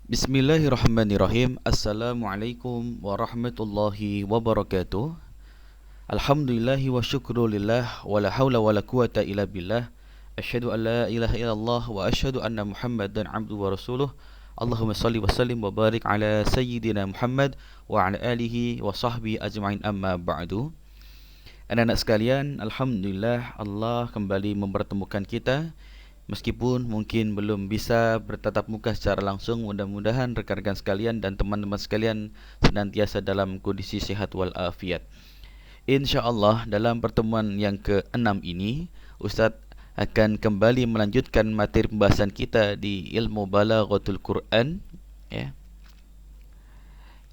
Bismillahirrahmanirrahim. Assalamualaikum warahmatullahi wabarakatuh. Alhamdulillahi wa syukrulillah wa la hawla wa la quwata illa billah. Asyhadu an la ilaha illallah wa asyhadu anna Muhammadan abduhu wa rasuluh. Allahumma salli wa sallim wa barik ala sayyidina Muhammad wa ala alihi wa sahbihi ajma'in, amma ba'du. Anak-anak sekalian, alhamdulillah Allah kembali mempertemukan kita. Meskipun mungkin belum bisa bertatap muka secara langsung, mudah-mudahan rekan-rekan sekalian dan teman-teman sekalian senantiasa dalam kondisi sehat walafiat. InsyaAllah dalam pertemuan yang ke-6 ini, Ustadz akan kembali melanjutkan materi pembahasan kita di ilmu Balaghatul Quran, ya.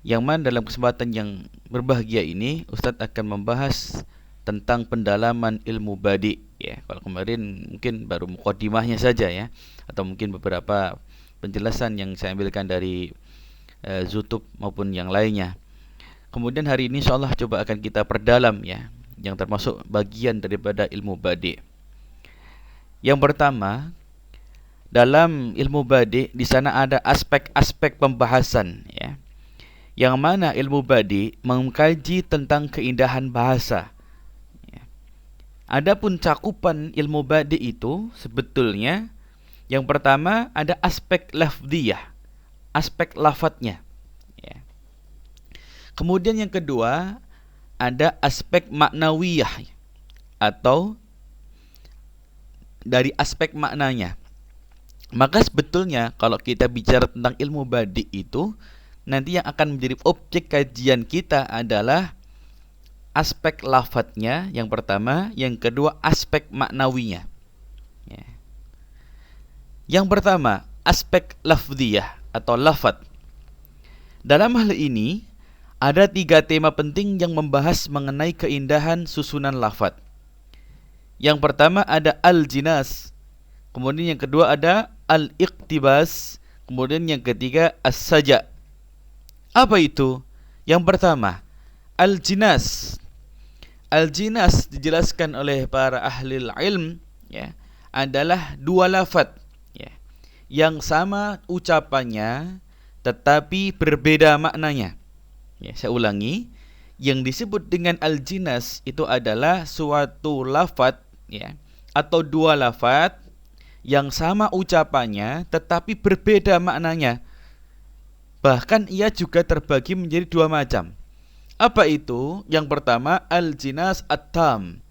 Yang mana dalam kesempatan yang berbahagia ini, Ustadz akan membahas tentang pendalaman ilmu badi, ya. Kalau kemarin mungkin baru mukadimahnya saja, ya, atau mungkin beberapa penjelasan yang saya ambilkan dari Zutub maupun yang lainnya. Kemudian hari ini insyaallah coba akan kita perdalam, ya, yang termasuk bagian daripada ilmu badi. Yang pertama, dalam ilmu badi di sana ada aspek-aspek pembahasan, ya. Yang mana ilmu badi mengkaji tentang keindahan bahasa. Adapun cakupan ilmu badi itu sebetulnya yang pertama ada aspek lafdhiyah, aspek lafadznya, ya. Kemudian yang kedua ada aspek maknawiyah atau dari aspek maknanya. Maka sebetulnya kalau kita bicara tentang ilmu badi itu, nanti yang akan menjadi objek kajian kita adalah aspek lafadznya yang pertama, yang kedua aspek maknawinya, ya. Yang pertama aspek lafdhiyah atau lafadz. Dalam hal ini ada 3 tema penting yang membahas mengenai keindahan susunan lafadz. Yang pertama ada al-jinas, kemudian yang kedua ada al-iqtibas, kemudian yang ketiga as-saja. Apa itu? Yang pertama al-jinas. Al-jinas dijelaskan oleh para ahli ilm, ya, adalah 2 lafadz, ya, yang sama ucapannya tetapi berbeda maknanya. Ya, saya ulangi, yang disebut dengan al-jinas itu adalah suatu lafadz, ya, atau 2 lafadz yang sama ucapannya tetapi berbeda maknanya. Bahkan ia juga terbagi menjadi 2 macam. Apa itu? Yang pertama al-jinas at-tam,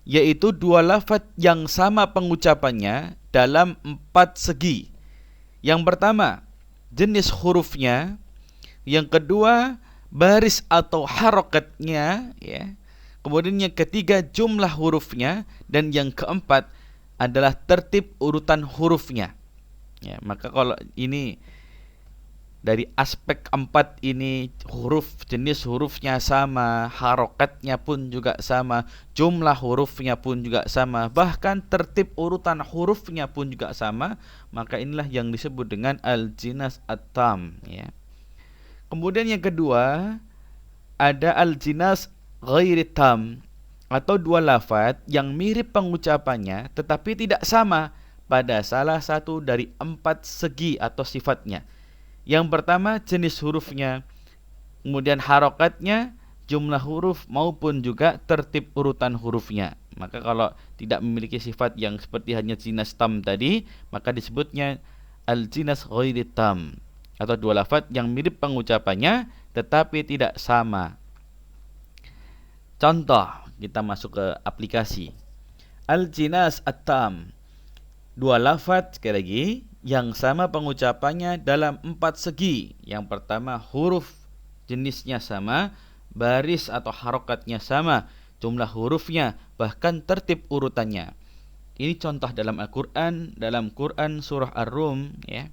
yaitu 2 lafadz yang sama pengucapannya dalam 4 segi. Yang pertama jenis hurufnya, yang kedua baris atau harokatnya, ya. Kemudian yang ketiga jumlah hurufnya, dan yang keempat adalah tertib urutan hurufnya, ya. Maka kalau ini dari aspek 4 ini, huruf, jenis hurufnya sama, harokatnya pun juga sama, jumlah hurufnya pun juga sama, bahkan tertib urutan hurufnya pun juga sama, maka inilah yang disebut dengan al-jinas at-tam, ya. Kemudian yang kedua ada al-jinas ghairi tam, atau 2 lafadz yang mirip pengucapannya tetapi tidak sama pada salah satu dari 4 segi atau sifatnya. Yang pertama jenis hurufnya, kemudian harokatnya, jumlah huruf maupun juga tertib urutan hurufnya. Maka kalau tidak memiliki sifat yang seperti hanya jinas tam tadi, maka disebutnya al-jinas ghairi tam, atau 2 lafadz yang mirip pengucapannya tetapi tidak sama. Contoh, kita masuk ke aplikasi. Al-jinas at-tam, 2 lafadz sekali lagi yang sama pengucapannya dalam 4 segi. Yang pertama huruf jenisnya sama, baris atau harokatnya sama, jumlah hurufnya, bahkan tertib urutannya. Ini contoh dalam Al-Quran, dalam Quran surah Ar-Rum, ya.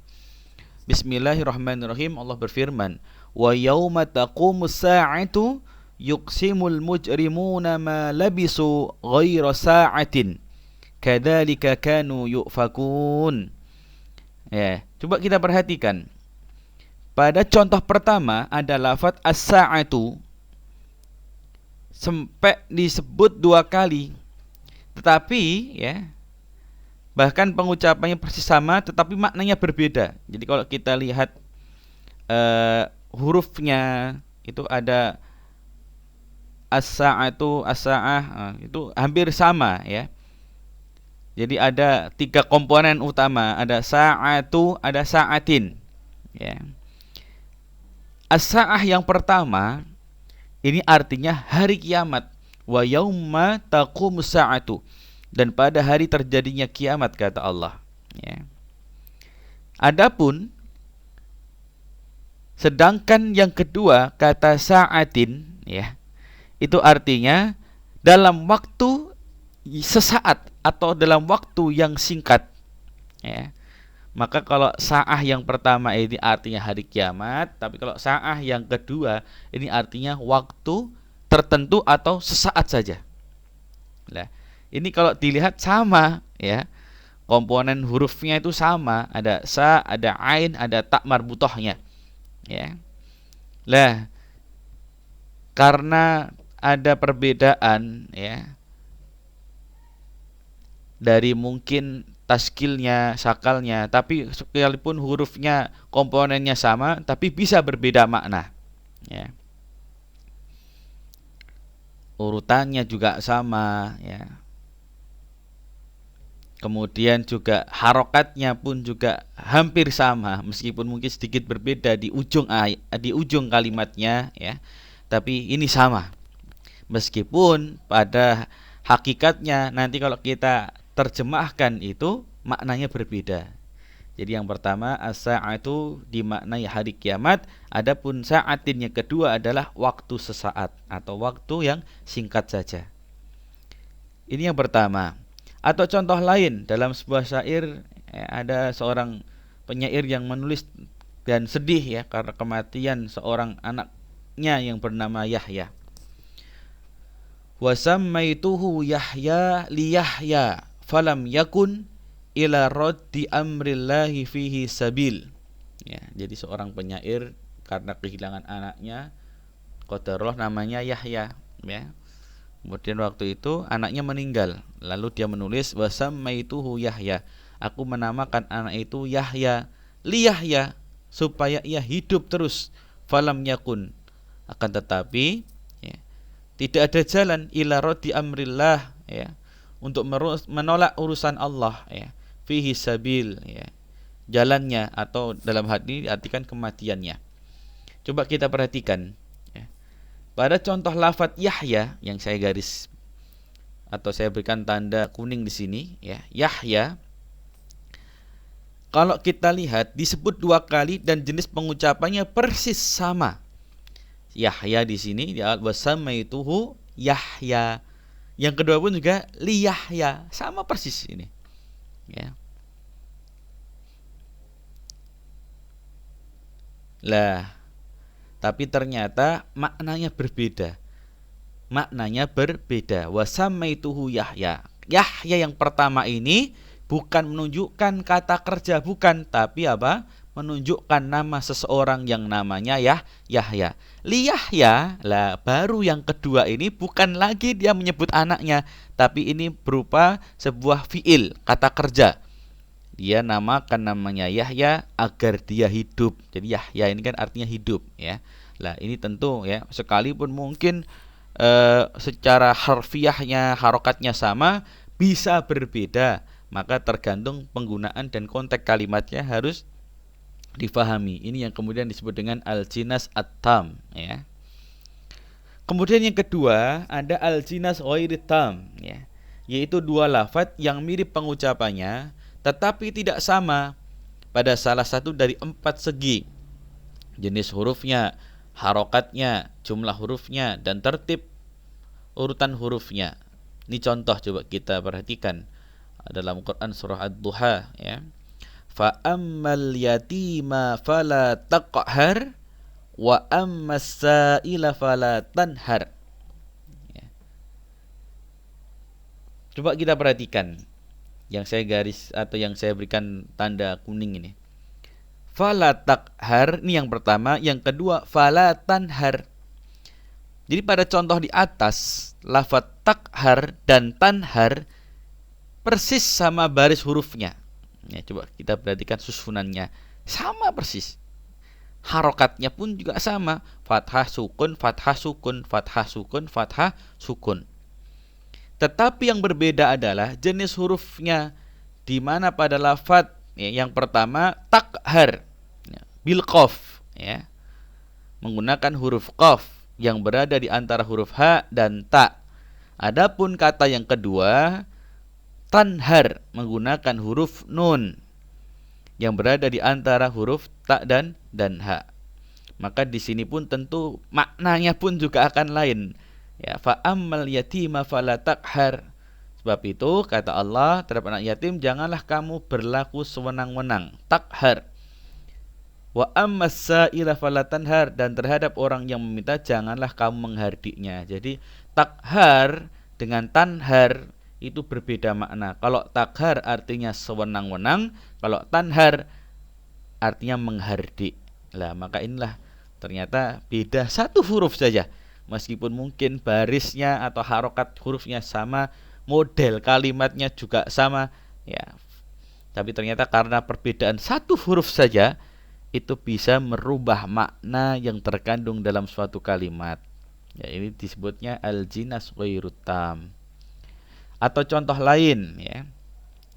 Bismillahirrahmanirrahim. Allah berfirman, wa yauma taqumus sa'atu yuqsimul mujrimuna ma labisu ghaira sa'atin kadzalika kanu yufakun. Ya, coba kita perhatikan. Pada contoh pertama ada lafadz as-sa'atu, sampai disebut 2 kali. Tetapi, ya, bahkan pengucapannya persis sama tetapi maknanya berbeda. Jadi kalau kita lihat hurufnya itu ada as-sa'atu, as-sa'ah, itu hampir sama ya. Jadi ada 3 komponen utama, ada sa'atu, ada sa'atin ya. As-sa'ah yang pertama ini artinya hari kiamat. Wa yauma taqumus sa'atu, dan pada hari terjadinya kiamat kata Allah ya. Adapun sedangkan yang kedua kata sa'atin ya, itu artinya dalam waktu sesaat atau dalam waktu yang singkat ya. Maka kalau sa'ah yang pertama ini artinya hari kiamat, tapi kalau sa'ah yang kedua ini artinya waktu tertentu atau sesaat saja. Nah, ini kalau dilihat sama ya. Komponen hurufnya itu sama, ada sa, ada ain, ada ta marbutohnya ya. Lah, karena ada perbedaan ya, dari mungkin taskilnya, sakalnya, tapi sekalipun hurufnya komponennya sama, tapi bisa berbeda makna ya. Urutannya juga sama ya. Kemudian juga harokatnya pun juga hampir sama, meskipun mungkin sedikit berbeda di ujung kalimatnya ya. Tapi ini sama. Meskipun pada hakikatnya nanti kalau kita terjemahkan itu maknanya berbeda. Jadi yang pertama as-sa'atu dimaknai hari kiamat, adapun sa'atin yang kedua adalah waktu sesaat atau waktu yang singkat saja. Ini yang pertama. Atau contoh lain dalam sebuah syair ada seorang penyair yang menulis dan sedih ya karena kematian seorang anaknya yang bernama Yahya. Wa sammaituhu Yahya li Yahya falam yakun ila raddi amrillahi fihi sabil ya. Jadi seorang penyair karena kehilangan anaknya qadarullah namanya Yahya ya. Kemudian waktu itu anaknya meninggal, lalu dia menulis wa sammaituhu Yahya, aku menamakan anak itu Yahya li Yahya, supaya ia hidup terus, falam yakun, akan tetapi ya, tidak ada jalan ila raddi amrillah ya, untuk menolak urusan Allah ya, fihi sabil ya, jalannya, atau dalam hal ini diartikan kematiannya. Coba kita perhatikan ya. Pada contoh lafadz Yahya yang saya garis atau saya berikan tanda kuning di sini ya, Yahya, kalau kita lihat disebut 2 kali dan jenis pengucapannya persis sama. Yahya di sini di awal wasamaituhu Yahya. Yang kedua pun juga li Yahya, sama persis ini. Ya. Lah, tapi ternyata maknanya berbeda. Maknanya berbeda. Wasamaituhu Yahya. Yahya yang pertama ini bukan menunjukkan kata kerja, bukan, tapi apa? Menunjukkan nama seseorang yang namanya Yahya. Li Yahya, lah baru yang kedua ini bukan lagi dia menyebut anaknya, tapi ini berupa sebuah fiil, kata kerja. Dia namakan namanya Yahya agar dia hidup. Jadi Yahya ini kan artinya hidup ya. Lah ini tentu ya, sekalipun mungkin secara harfiahnya, harokatnya sama, bisa berbeda. Maka tergantung penggunaan dan konteks kalimatnya harus difahami. Ini yang kemudian disebut dengan al-jinas at-tam ya. Kemudian yang kedua ada al-jinas ghairit tam ya, yaitu 2 lafadz yang mirip pengucapannya tetapi tidak sama pada salah satu dari 4 segi. Jenis hurufnya, harokatnya, jumlah hurufnya, dan tertib urutan hurufnya. Ini contoh coba kita perhatikan dalam Quran surah Ad-Duha ya. Fa ammal yatima fala taqhar wa ammas sa'ila fala tanhar ya. Coba kita perhatikan yang saya garis atau yang saya berikan tanda kuning ini. Fala taqhar ini yang pertama, yang kedua fala tanhar. Jadi pada contoh di atas lafaz taqhar dan tanhar persis sama baris hurufnya. Ya, coba kita perhatikan susunannya sama persis. harokatnya pun juga sama, fathah sukun, fathah sukun, fathah sukun, fathah sukun. Tetapi yang berbeda adalah jenis hurufnya, di mana pada lafadz yang pertama takhar bil qaf, ya, menggunakan huruf qaf yang berada di antara huruf ha dan ta. Adapun kata yang kedua tanhar menggunakan huruf nun yang berada di antara huruf ta dan ha. Maka di sini pun tentu maknanya pun juga akan lain. Ya, fa ammal yatima fala taqhar. Sebab itu kata Allah terhadap anak yatim, janganlah kamu berlaku sewenang-wenang, takhar. Wa ammas sa'ila fala tanhar, dan terhadap orang yang meminta janganlah kamu menghardiknya. Jadi takhar dengan tanhar itu berbeda makna. Kalau takhar artinya sewenang-wenang, kalau tanhar artinya menghardik. Lah, maka inilah ternyata beda satu huruf saja. Meskipun mungkin barisnya atau harokat hurufnya sama, model kalimatnya juga sama, ya. Tapi ternyata karena perbedaan satu huruf saja itu bisa merubah makna yang terkandung dalam suatu kalimat. Ya, ini disebutnya al-jinas ghairut tam. Atau contoh lain, ya.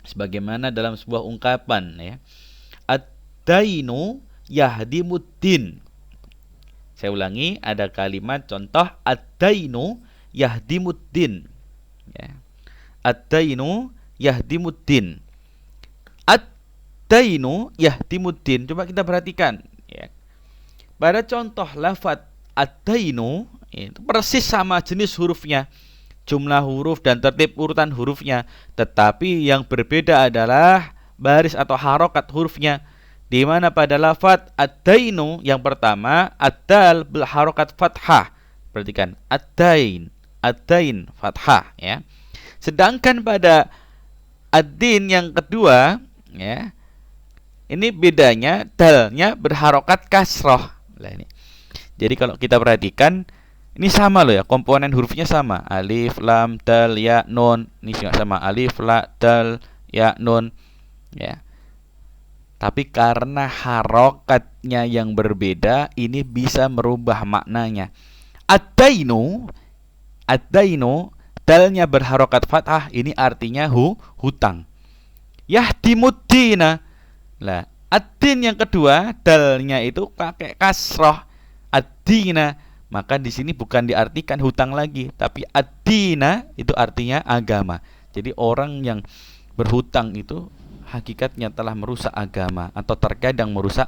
Sebagaimana dalam sebuah ungkapan, ya. Ad-dainu yahdimuddin. Saya ulangi, ada kalimat contoh ad-dainu yahdimuddin. Ya. Ad-dainu yahdimuddin. Ad-dainu yahdimuddin. Coba kita perhatikan, ya. Pada contoh lafadz ad-dainu itu persis sama jenis hurufnya, jumlah huruf dan tertib urutan hurufnya, tetapi yang berbeda adalah baris atau harokat hurufnya. Di mana pada lafadz ad-dainu yang pertama ad-dal bil harokat fathah. Perhatikan, ad-dain, ad-dain fathah, ya. Sedangkan pada ad-din yang kedua, ya, ini bedanya dalnya berharokat kasroh. Lah ini. Jadi kalau kita perhatikan ini sama loh ya, komponen hurufnya sama. Alif, lam, dal, ya, nun. Ini juga sama, alif, la, dal, ya, nun, ya. Tapi karena harokatnya yang berbeda, ini bisa merubah maknanya. Ad-dainu, ad-dainu, dalnya berharokat fathah, ini artinya hutang. Yahdimuddina. Lah, ad-din yang kedua, dalnya itu pakai kasroh, ad-dina. Maka di sini bukan diartikan hutang lagi, tapi ad-dina itu artinya agama. Jadi orang yang berhutang itu hakikatnya telah merusak agama atau terkadang merusak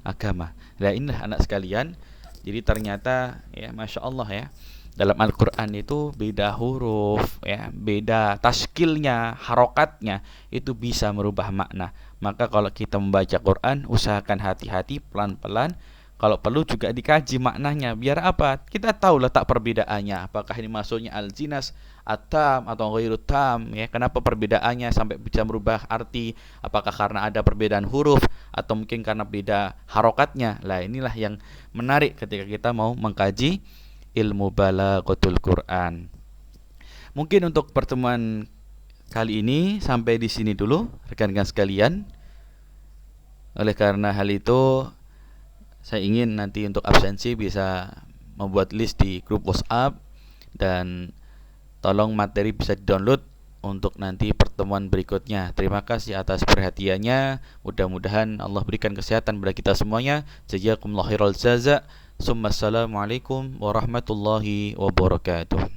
agama. Nah, inilah anak sekalian. Jadi ternyata ya Masya Allah ya, dalam Al-Quran itu beda huruf, ya, beda taskilnya, harokatnya, itu bisa merubah makna. Maka kalau kita membaca Quran, usahakan hati-hati, pelan-pelan. Kalau perlu juga dikaji maknanya. Biar apa? Kita tahu letak perbedaannya. Apakah ini maksudnya al-jinas, at-tam, atau ghairut tam, ya? Kenapa perbedaannya sampai bisa merubah arti? Apakah karena ada perbedaan huruf, atau mungkin karena beda harokatnya? Lah, inilah yang menarik ketika kita mau mengkaji ilmu balaghatul Quran. Mungkin untuk pertemuan kali ini sampai di sini dulu, rekan-rekan sekalian. Oleh karena hal itu, saya ingin nanti untuk absensi bisa membuat list di grup WhatsApp, dan tolong materi bisa di-download untuk nanti pertemuan berikutnya. Terima kasih atas perhatiannya. Mudah-mudahan Allah berikan kesehatan kepada kita semuanya. Jazakumullahu khairal jazaa. Assalamualaikum warahmatullahi wabarakatuh.